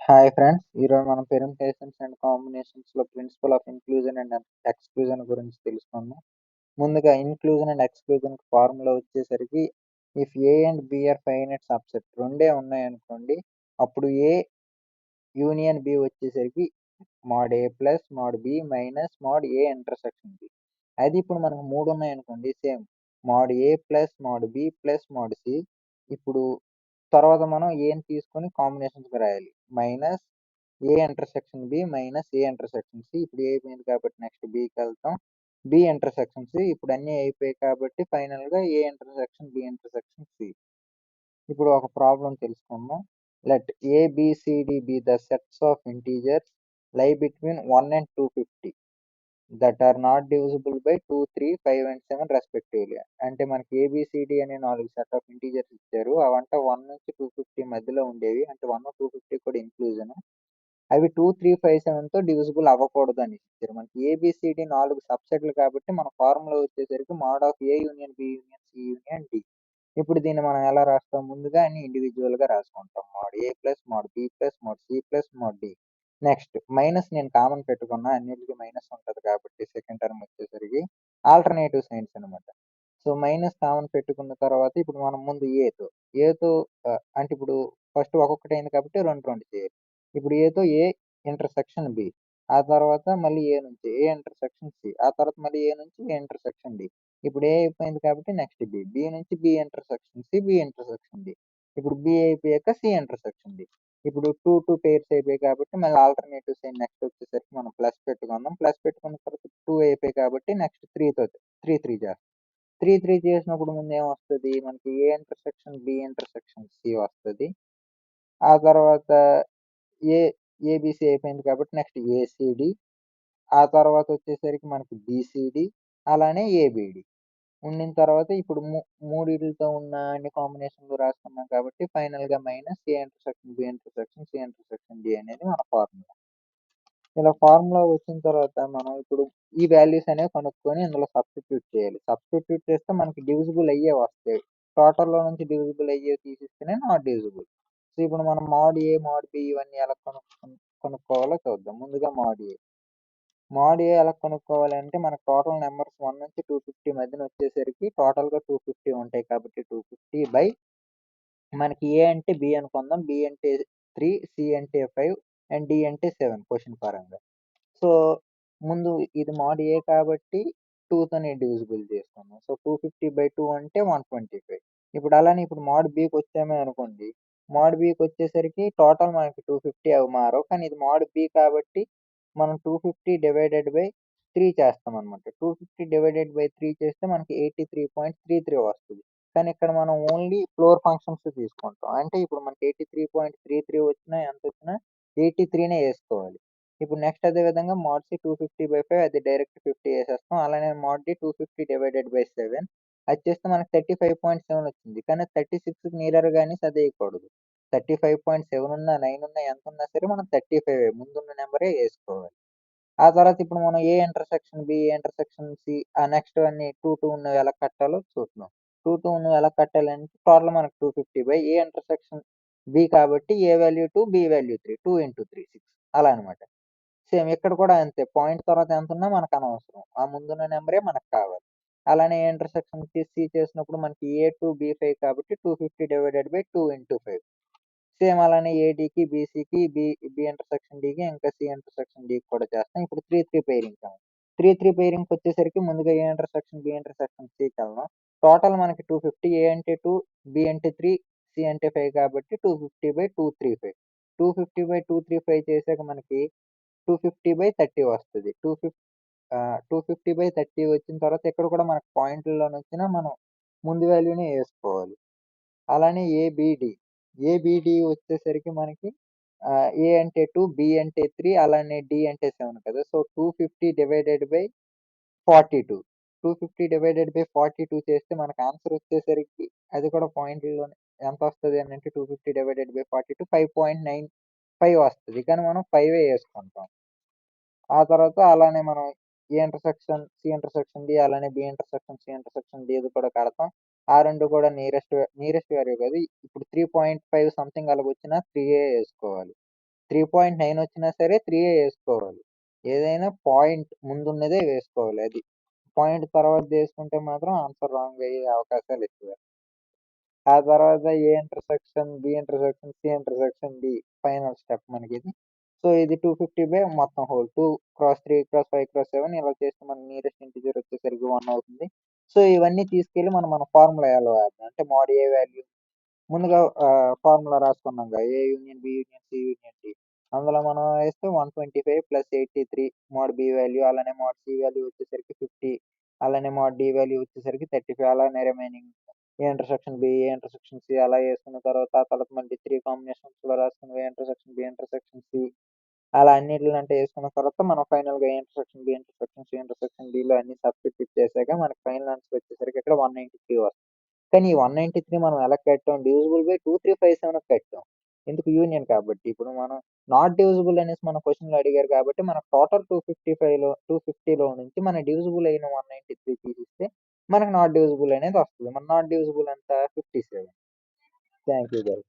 Hi friends, ఈరోజు మనం permutations and కాంబినేషన్స్లో principle of inclusion and exclusion గురించి తెలుసుకుందాం. ముందుగా ఇన్క్లూజన్ అండ్ ఎక్స్క్లూజన్ ఫార్ములా వచ్చేసరికి if A and B are finite subset రెండే ఉన్నాయనుకోండి, అప్పుడు ఏ యూనియన్ బి వచ్చేసరికి mod A plus mod B minus mod A intersection B. అది ఇప్పుడు మనకు మూడు ఉన్నాయనుకోండి, same mod A plus mod B plus mod C. ఇప్పుడు తర్వాత మనం ఏని తీసుకొని కాంబినేషన్స్ రాయాలి, minus A intersection B minus A intersection C. ఇప్పుడు ఏ అయిపోయింది కాబట్టి నెక్స్ట్ బికి వెళ్తాం, బి ఇంటర్సెక్షన్ సి. ఇప్పుడు అన్నీ అయిపోయాయి కాబట్టి ఫైనల్గా A intersection B intersection C. ఇప్పుడు ఒక ప్రాబ్లం తెలుసుకుందాం. Let A B C D be the sets of integers lie between 1 and 250 that are not divisible by 2, 3, 5 and 7 respectively. అంటే మనకి ఏబిసిడి అనే 4 సెట్ ఆఫ్ ఇంటీజర్స్ ఇచ్చారు. అవంట 1 నుంచి 250 మధ్యలో ఉండేవి, అంటే 1, 250 కూడా ఇంక్లూజన్. అవి 2, 3, 5, 7తో డివిజిబుల్ అవ్వకూడదు అని ఇచ్చారు. మనకి ఏబిసిడి 4 సబ్సెట్లు కాబట్టి మన ఫార్ములా వచ్చేసరికి mod of A union B union C union D. ఇప్పుడు దీన్ని మనం ఎలా రాస్తాం, ముందుగా అన్ని ఇండివిజువల్గా రాసుకుంటాం. Mod A plus mod B plus mod C plus mod D. Next minus నేను కామన్ పెట్టుకున్నా, అన్నిటికీ మైనస్ ఉంటుంది కాబట్టి సెకండ్ టర్మ్ వచ్చేసరికి ఆల్టర్నేటివ్ సైన్స్ అనమాట. సో మైనస్ కామన్ పెట్టుకున్న తర్వాత ఇప్పుడు మనం ముందు ఏతో అంటే ఇప్పుడు ఫస్ట్ ఒక్కొక్కటి అయింది కాబట్టి రెండు రెండు చేయాలి. ఇప్పుడు ఏతో ఏ ఇంటర్సెక్షన్ బి, ఆ తర్వాత మళ్ళీ ఏ నుంచి ఏ ఇంటర్సెక్షన్ సి, ఆ తర్వాత మళ్ళీ ఏ నుంచి ఏ ఇంటర్సెక్షన్ డి. ఇప్పుడు ఏ అయిపోయింది కాబట్టి నెక్స్ట్ బి నుంచి B intersection C, B intersection D. ఇప్పుడు బి అయిపోయాక సి ఇంటర్సెక్షన్ డి. ఇప్పుడు టూ టూ పేర్స్ అయిపోయాయి కాబట్టి మళ్ళీ ఆల్టర్నేటివ్ సైన్ నెక్స్ట్ వచ్చేసరికి మనం ప్లస్ పెట్టుకుందాం. ప్లస్ పెట్టుకున్న తర్వాత టూ అయిపోయాయి కాబట్టి నెక్స్ట్ త్రీతో త్రీ చేస్తాం. త్రీ చేసినప్పుడు ముందు ఏమొస్తుంది, మనకి A intersection B intersection C వస్తుంది. ఆ తర్వాత ఏ ఏబిసి అయిపోయింది కాబట్టి నెక్స్ట్ ఏసిడి. ఆ తర్వాత వచ్చేసరికి మనకి బిసిడి, అలానే ఏబిడి ఉండిన తర్వాత ఇప్పుడు మూడిటితో ఉన్న అన్ని కాంబినేషన్లు రాసుకున్నాం కాబట్టి ఫైనల్గా minus A intersection B intersection C intersection D అనేది మన ఫార్ములా. ఇలా ఫార్ములా వచ్చిన తర్వాత మనం ఇప్పుడు ఈ వాల్యూస్ అనేవి కనుక్కొని ఇందులో సబ్స్టిట్యూట్ చేయాలి. సబ్స్టిట్యూట్ చేస్తే మనకి డివిజిబుల్ అయ్యే వస్తాయి. టోటల్లో నుంచి డివిజిబుల్ అయ్యే తీసిస్తేనే నాట్ డివిజిబుల్. సో ఇప్పుడు మనం మోడ్ ఏ మోడ్ బి ఇవన్నీ ఎలా కనుక్కోవాలో చూద్దాం. ముందుగా మోడ్ ఏ ఎలా కనుక్కోవాలంటే మనకు టోటల్ నెంబర్స్ 1 నుంచి 250 మధ్యన వచ్చేసరికి టోటల్గా 250 ఉంటాయి కాబట్టి 250 బై మనకి ఏ అంటే బి అనుకుందాం, బి అంటే 3, సి అంటే 5 అండ్ డి అంటే 7 క్వశ్చన్ పరంగా. సో ముందు ఇది మోడ్ ఏ కాబట్టి 2తోనే డివిజిబుల్ చేస్తాము. సో 250/2 అంటే 125. ఇప్పుడు అలానే ఇప్పుడు మోడ్ బికి వచ్చామే అనుకోండి, మోడ్ బికి వచ్చేసరికి టోటల్ మనకి 250 అవి మారవు, కానీ ఇది మోడ్ బి కాబట్టి మనం 250/3 చేస్తాం అనమాట. 250/3 చేస్తే మనకి 83.33 వస్తుంది. కానీ ఇక్కడ మనం ఓన్లీ ఫ్లోర్ ఫంక్షన్స్ తీసుకుంటాం. అంటే ఇప్పుడు మనకి 83.33 వచ్చినా ఎంత వచ్చినా 83నే వేసుకోవాలి. ఇప్పుడు నెక్స్ట్ అదే విధంగా మోడ్ సి 250/5 అది డైరెక్ట్ 50 వేసేస్తాం. అలానే మోడ్ డి 250/7 అది చేస్తే మనకి 35.7 వచ్చింది. కానీ 36కి నియర్ గానీ చదివేయకూడదు. 35.7 ఉన్నా 9 ఉన్నా ఎంత ఉన్నా సరే మనం 35 ముందున్న నెంబరే వేసుకోవాలి. ఆ తర్వాత ఇప్పుడు మనం A intersection B, A intersection C, ఆ నెక్స్ట్ అన్ని 2 ఉన్నవి ఎలా కట్టాలో చూద్దాం. 2 ఉన్నవి ఎలా కట్టాలంటే టోటల్ మనకు 250 ఏ ఇంటర్సెక్షన్ బి కాబట్టి ఏ వాల్యూ 2 బి వాల్యూ 3 2 × 3 6 అలా అనమాట. సేమ్ ఇక్కడ కూడా అంతే, పాయింట్ తర్వాత ఎంత ఉన్నా మనకు అనవసరం, ఆ ముందున్న నెంబరే మనకు కావాలి. అలానే ఏ ఇంటర్సెక్షన్ సి చేసినప్పుడు మనకి A2B5 కాబట్టి 250/2 × 5. సేమ్ అలానే ఏడీకి బీసీకి బి ఇంటర్సెక్షన్ డికి ఇంకా సి ఇంటర్సెక్షన్ డికి కూడా చేస్తాం. ఇప్పుడు 3 పేరింగ్ 3 పేరింగ్కి వచ్చేసరికి ముందుగా ఏ ఇంటర్సెక్షన్ బి ఇంటర్సెక్షన్ సికి వెళ్దాం. టోటల్ మనకి 250, ఏ అంటే 2, బి అంటే 3, సి అంటే 5 కాబట్టి 250/235. 250/235 చేసాక మనకి 250/30 వస్తుంది. 250/30 వచ్చిన తర్వాత ఇక్కడ కూడా మనకు పాయింట్లలో వచ్చినా మనం ముందు వాల్యూనే వేసుకోవాలి. అలానే ఏబిడి వచ్చేసరికి మనకి ఏ అంటే 2, బి అంటే 3, అలానే డి అంటే 7 కదా. సో 250/42. 250/42 చేస్తే మనకు ఆన్సర్ వచ్చేసరికి అది కూడా పాయింట్లలోనే ఎంత వస్తుంది అని అంటే 250/42 5.95 వస్తుంది. కానీ మనం 5 వేసుకుంటాం. ఆ తర్వాత అలానే మనం A intersection C intersection D, అలానే B intersection C intersection D కూడా కడతాం. ఆ రెండు కూడా నియరెస్ట్ వాల్యూ కదా. ఇప్పుడు 3.5 సంథింగ్ అలాగ వచ్చినా 3 వేసుకోవాలి. 3.9 వచ్చినా సరే 3 వేసుకోవాలి. ఏదైనా పాయింట్ ముందున్నదే వేసుకోవాలి అది. పాయింట్ తర్వాత వేసుకుంటే మాత్రం ఆన్సర్ రాంగ్ అయ్యే అవకాశాలు ఎక్కువ. ఆ తర్వాత A intersection, B intersection, C intersection D final step మనకిది. సో ఇది 250 మొత్తం హోల్ 2 క్రాస్ 3 క్రాస్ 5 క్రాస్ 7 ఇలా చేస్తే మన నియరెస్ట్ ఇంటిజర్ వచ్చేసరికి 1 అవుతుంది. సో ఇవన్నీ తీసుకెళ్ళి మన ఫార్ములా ఎలా వేద్దాం అంటే మోడ్ ఏ వాల్యూ ముందుగా ఫార్ములా రాసుకున్నాం A union B union C union D. అందులో మనం వేస్తే 125 ప్లస్ 83 మోడ్ బి వాల్యూ, అలానే మోడ్ సి వాల్యూ వచ్చేసరికి 50, అలానే మోడ్ డి వాల్యూ వచ్చేసరికి 35, అలానే remaining A intersection B, A intersection C అలా వేసుకున్న తర్వాత మళ్ళీ 3 కాంబినేషన్స్ లో రాసుకుని A intersection B intersection C అలా అన్నిటిని అంటే వేసుకున్న తర్వాత మనం ఫైనల్ గా A intersection B intersection C intersection D లో అన్ని సబ్స్టిట్యూట్ చేశాక మనకి ఫైనల్ ఆన్సర్ వచ్చేసరికి ఇక్కడ 193 వస్తుంది. కానీ ఈ 193 మనం ఎలా కట్టాం, డివిజిబుల్ బై 2357 కట్టాం. ఎందుకు యూనియన్ కాబట్టి. ఇప్పుడు మనం నాట్ డివిజిబుల్ అనేసి మన క్వశ్చన్ లో అడిగారు కాబట్టి మనకు టోటల్ 250లో నుంచి మన డివిజిబుల్ అయిన 193 తీసిస్తే మనకు నాట్ డివిజిబుల్ అనేది వస్తుంది. మన నాట్ డివిజిబుల్ ఎంత 57. Thank you guys.